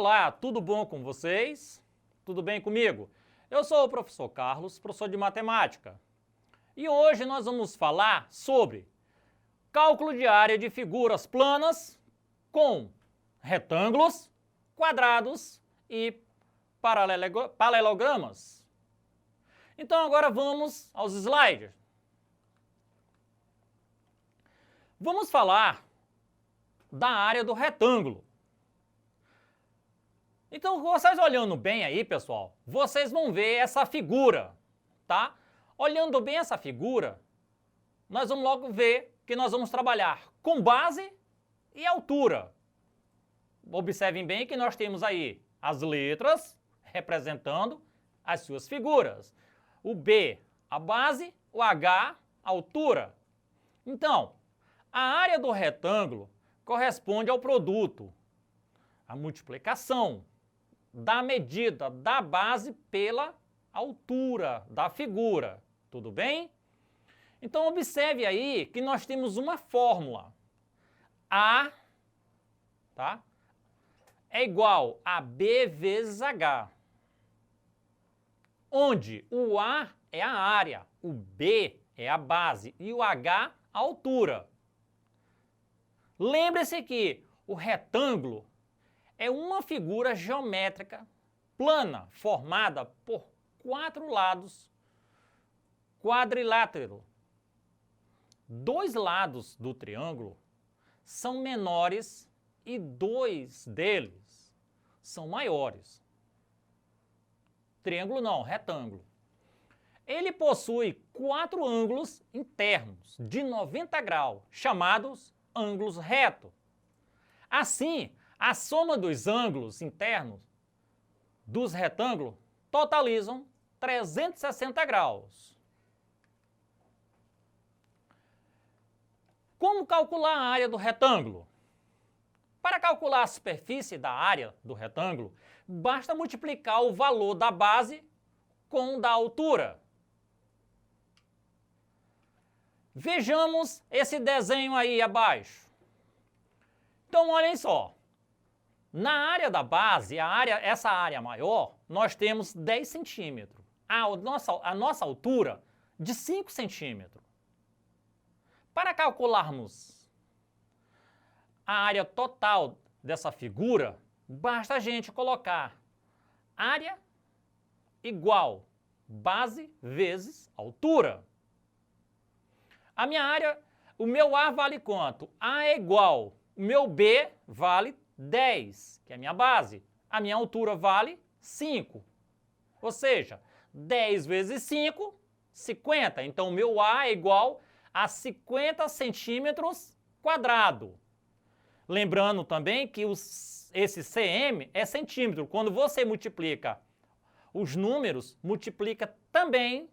Olá, tudo bom com vocês? Tudo bem comigo? Eu sou o professor Carlos, professor de matemática. E hoje nós vamos falar sobre cálculo de área de figuras planas com retângulos, quadrados e paralelogramas. Então agora vamos aos slides. Vamos falar da área do retângulo. Então, vocês olhando bem aí, pessoal, vocês vão ver essa figura, tá? Olhando bem essa figura, nós vamos logo ver que nós vamos trabalhar com base e altura. Observem bem que nós temos aí as letras representando as suas figuras. O B, a base, o H, a altura. Então, a área do retângulo corresponde ao produto, a multiplicação da medida da base pela altura da figura. Tudo bem? Então, observe aí que nós temos uma fórmula. A, tá? É igual a B vezes H. Onde o A é a área, o B é a base e o H a altura. Lembre-se que o retângulo é uma figura geométrica plana formada por 4 lados quadriláteros. 2 lados do triângulo são menores e 2 deles são maiores. Triângulo não, retângulo. Ele possui 4 ângulos internos de 90 graus, chamados ângulos retos. Assim, a soma dos ângulos internos dos retângulos totalizam 360 graus. Como calcular a área do retângulo? Para calcular a superfície da área do retângulo, basta multiplicar o valor da base com o da altura. Vejamos esse desenho aí abaixo. Então, olhem só. Na área da base, essa área maior, nós temos 10 centímetros. A nossa altura de 5 centímetros. Para calcularmos a área total dessa figura, basta a gente colocar área igual base vezes altura. A minha área, o meu A vale quanto? A é igual, o meu B vale 10, que é a minha base. A minha altura vale 5. Ou seja, 10 vezes 5, 50. Então, o meu A é igual a 50 centímetros quadrado. Lembrando também que esse cm é centímetro. Quando você multiplica os números, multiplica também,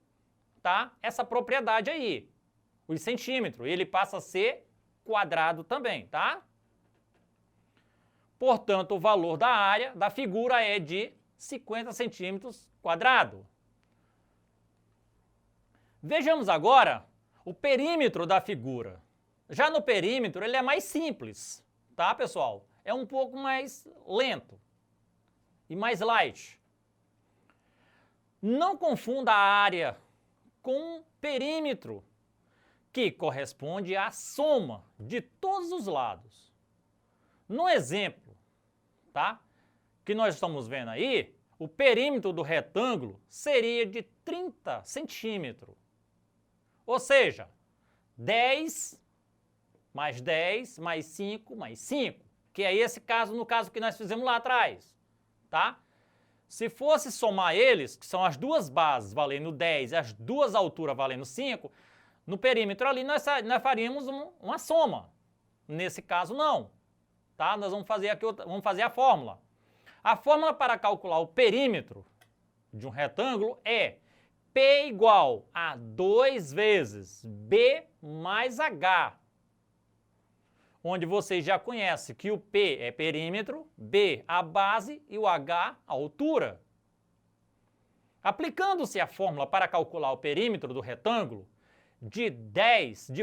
tá, essa propriedade aí, os centímetros. Ele passa a ser quadrado também, tá? Portanto, o valor da área da figura é de 50 centímetros quadrado. Vejamos agora o perímetro da figura. Já no perímetro, ele é mais simples, tá, pessoal? É um pouco mais lento e mais light. Não confunda a área com perímetro, que corresponde à soma de todos os lados. No exemplo, tá, que nós estamos vendo aí, o perímetro do retângulo seria de 30 centímetros. Ou seja, 10 mais 5 mais 5, que é esse caso, no caso que nós fizemos lá atrás, tá? Se fosse somar eles, que são as duas bases valendo 10 e as duas alturas valendo 5, no perímetro ali nós faríamos uma soma. Nesse caso, não. Tá? Nós vamos fazer aqui vamos fazer a fórmula. A fórmula para calcular o perímetro de um retângulo é P igual a 2 vezes B mais H. Onde vocês já conhecem que o P é perímetro, B a base e o H a altura. Aplicando-se a fórmula para calcular o perímetro do retângulo, de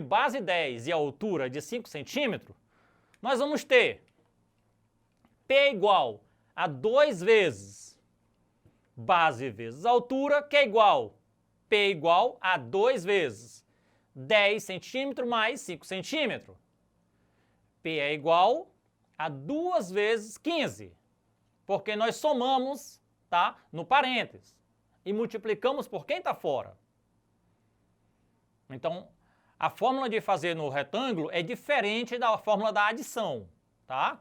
base 10 e altura de 5 centímetros, nós vamos ter P igual a 2 vezes base vezes altura, que é igual, P igual a 2 vezes 10 centímetros mais 5 centímetros. P é igual a 2 vezes 15, porque nós somamos, tá, no parênteses e multiplicamos por quem está fora. Então, a fórmula de fazer no retângulo é diferente da fórmula da adição, tá?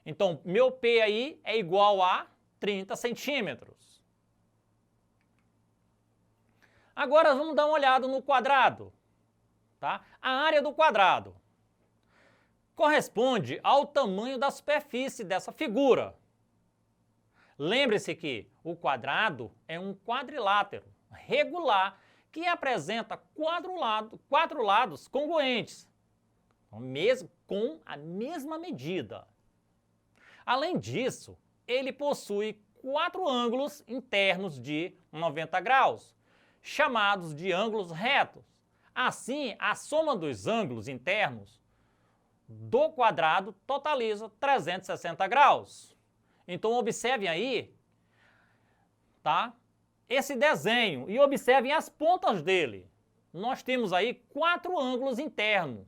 Então, meu P aí é igual a 30 centímetros. Agora vamos dar uma olhada no quadrado, tá? A área do quadrado corresponde ao tamanho da superfície dessa figura. Lembre-se que o quadrado é um quadrilátero regular que apresenta quatro lados congruentes, mesmo com a mesma medida. Além disso, ele possui 4 ângulos internos de 90 graus, chamados de ângulos retos. Assim, a soma dos ângulos internos do quadrado totaliza 360 graus. Então, observem aí, tá? Esse desenho e observem as pontas dele. Nós temos aí 4 ângulos internos,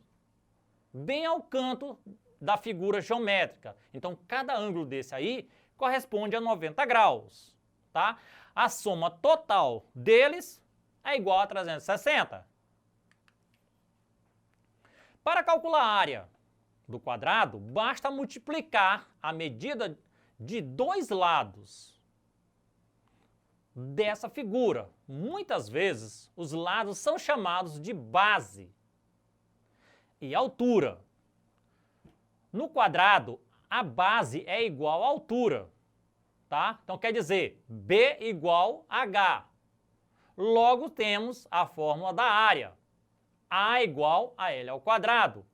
bem ao canto da figura geométrica. Então, cada ângulo desse aí corresponde a 90 graus, tá? A soma total deles é igual a 360. Para calcular a área do quadrado, basta multiplicar a medida de 2 lados dessa figura. Muitas vezes, os lados são chamados de base e altura. No quadrado, a base é igual à altura, tá? Então, quer dizer, B igual a H. Logo, temos a fórmula da área. A igual a L ao quadrado.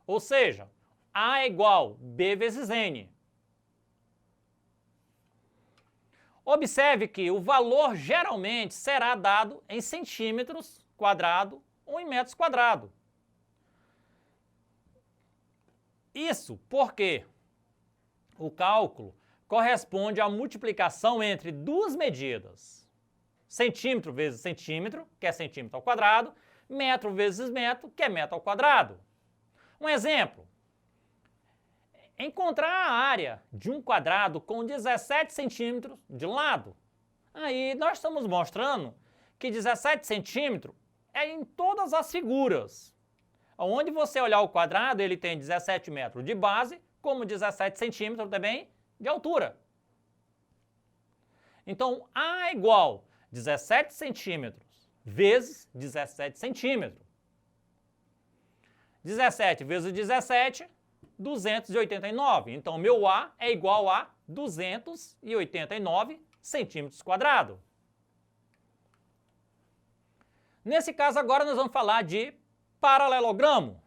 Ou seja, A é igual a B vezes N. Observe que o valor geralmente será dado em centímetros quadrado ou em metros quadrados. Isso porque o cálculo corresponde à multiplicação entre duas medidas. Centímetro vezes centímetro, que é centímetro ao quadrado, metro vezes metro, que é metro ao quadrado. Um exemplo. Encontrar a área de um quadrado com 17 centímetros de lado. Aí nós estamos mostrando que 17 centímetros é em todas as figuras. Onde você olhar o quadrado, ele tem 17 metros de base, como 17 centímetros também de altura. Então, A é igual a 17 centímetros vezes 17 centímetros. 17 vezes 17, 289. Então, meu A é igual a 289 centímetros quadrados. Nesse caso, agora nós vamos falar de paralelogramo.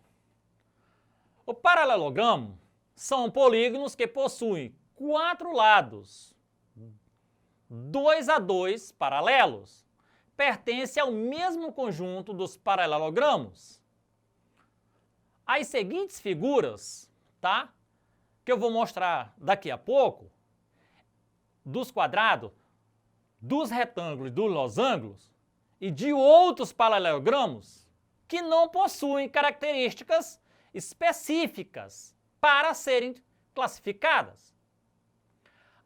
O paralelogramo são polígonos que possuem 4 lados, 2 a 2 paralelos. Pertence ao mesmo conjunto dos paralelogramos. As seguintes figuras, tá? Que eu vou mostrar daqui a pouco, dos quadrados, dos retângulos, dos losangos e de outros paralelogramos que não possuem características específicas para serem classificadas.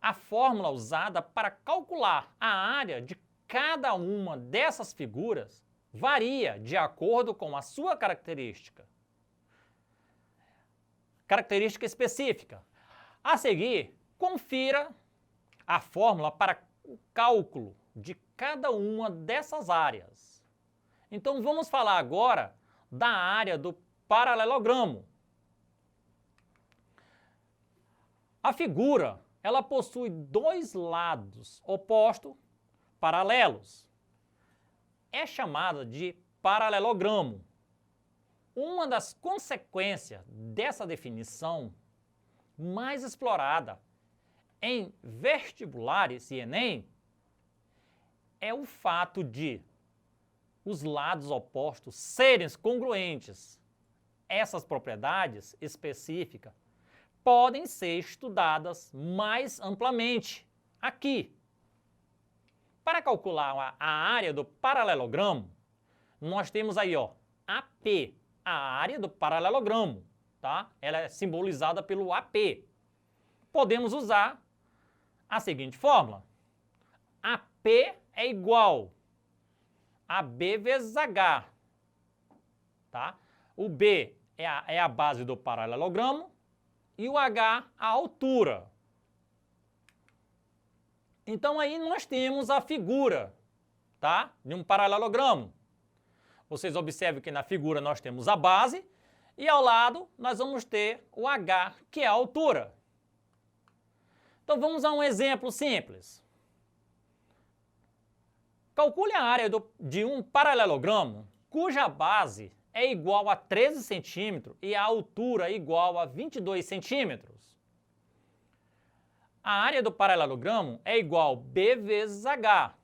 A fórmula usada para calcular a área de cada uma dessas figuras varia de acordo com a sua característica específica. A seguir, confira a fórmula para o cálculo de cada uma dessas áreas. Então, vamos falar agora da área do paralelogramo. A figura, ela possui 2 lados opostos paralelos. É chamada de paralelogramo. Uma das consequências dessa definição mais explorada em vestibulares e Enem é o fato de os lados opostos serem congruentes. Essas propriedades específicas podem ser estudadas mais amplamente aqui. Para calcular a área do paralelogramo, nós temos aí, ó, AP, a área do paralelogramo, tá? Ela é simbolizada pelo AP. Podemos usar a seguinte fórmula. AP é igual a B vezes H, tá? O B é a base do paralelogramo e o H a altura. Então aí nós temos a figura, tá? De um paralelogramo. Vocês observam que na figura nós temos a base e ao lado nós vamos ter o H, que é a altura. Então vamos a um exemplo simples. Calcule a área de um paralelogramo cuja base é igual a 13 centímetros e a altura é igual a 22 centímetros. A área do paralelogramo é igual a B vezes H.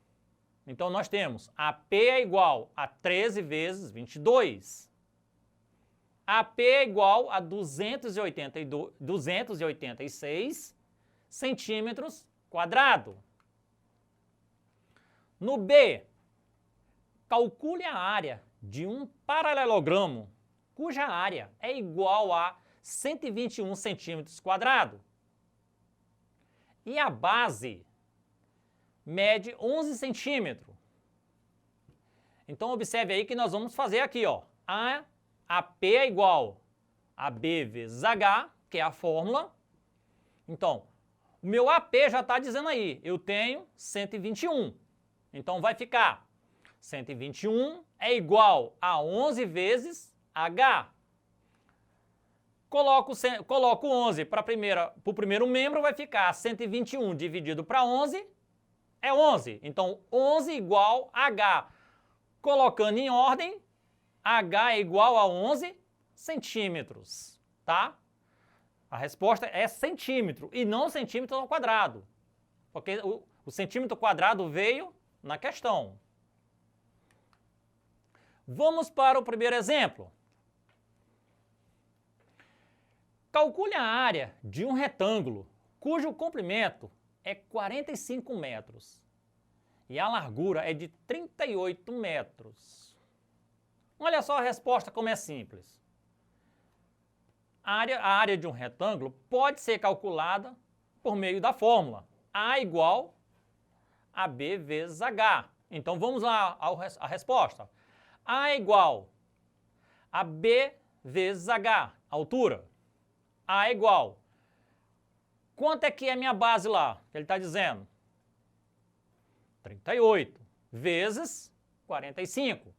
Então nós temos AP é igual a 13 vezes 22. AP é igual a 286 centímetros quadrados. No B, calcule a área de um paralelogramo cuja área é igual a 121 centímetros quadrados. E a base mede 11 centímetros. Então observe aí que nós vamos fazer aqui, ó. AP é igual a B vezes H, que é a fórmula. Então, o meu AP já está dizendo aí, eu tenho 121. Então vai ficar 121 é igual a 11 vezes H. Coloco 11 para o primeiro membro, vai ficar 121 dividido para 11 é 11. Então 11 igual a H. Colocando em ordem, H é igual a 11 centímetros, tá? A resposta é centímetro e não centímetro ao quadrado, porque o centímetro quadrado veio na questão. Vamos para o primeiro exemplo. Calcule a área de um retângulo cujo comprimento é 45 metros e a largura é de 38 metros. Olha só a resposta como é simples. A área de um retângulo pode ser calculada por meio da fórmula A igual a B vezes H. Então vamos lá à resposta. A é igual a B vezes H, altura. A é igual. Quanto é que é a minha base lá? Ele está dizendo 38 vezes 45.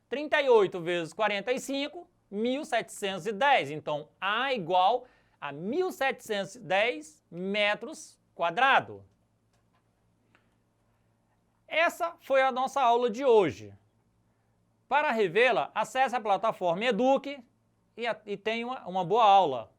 38 vezes 45, 1.710. Então, A é igual a 1.710 metros quadrados. Essa foi a nossa aula de hoje. Para revê-la, acesse a plataforma Eduque e tenha uma boa aula.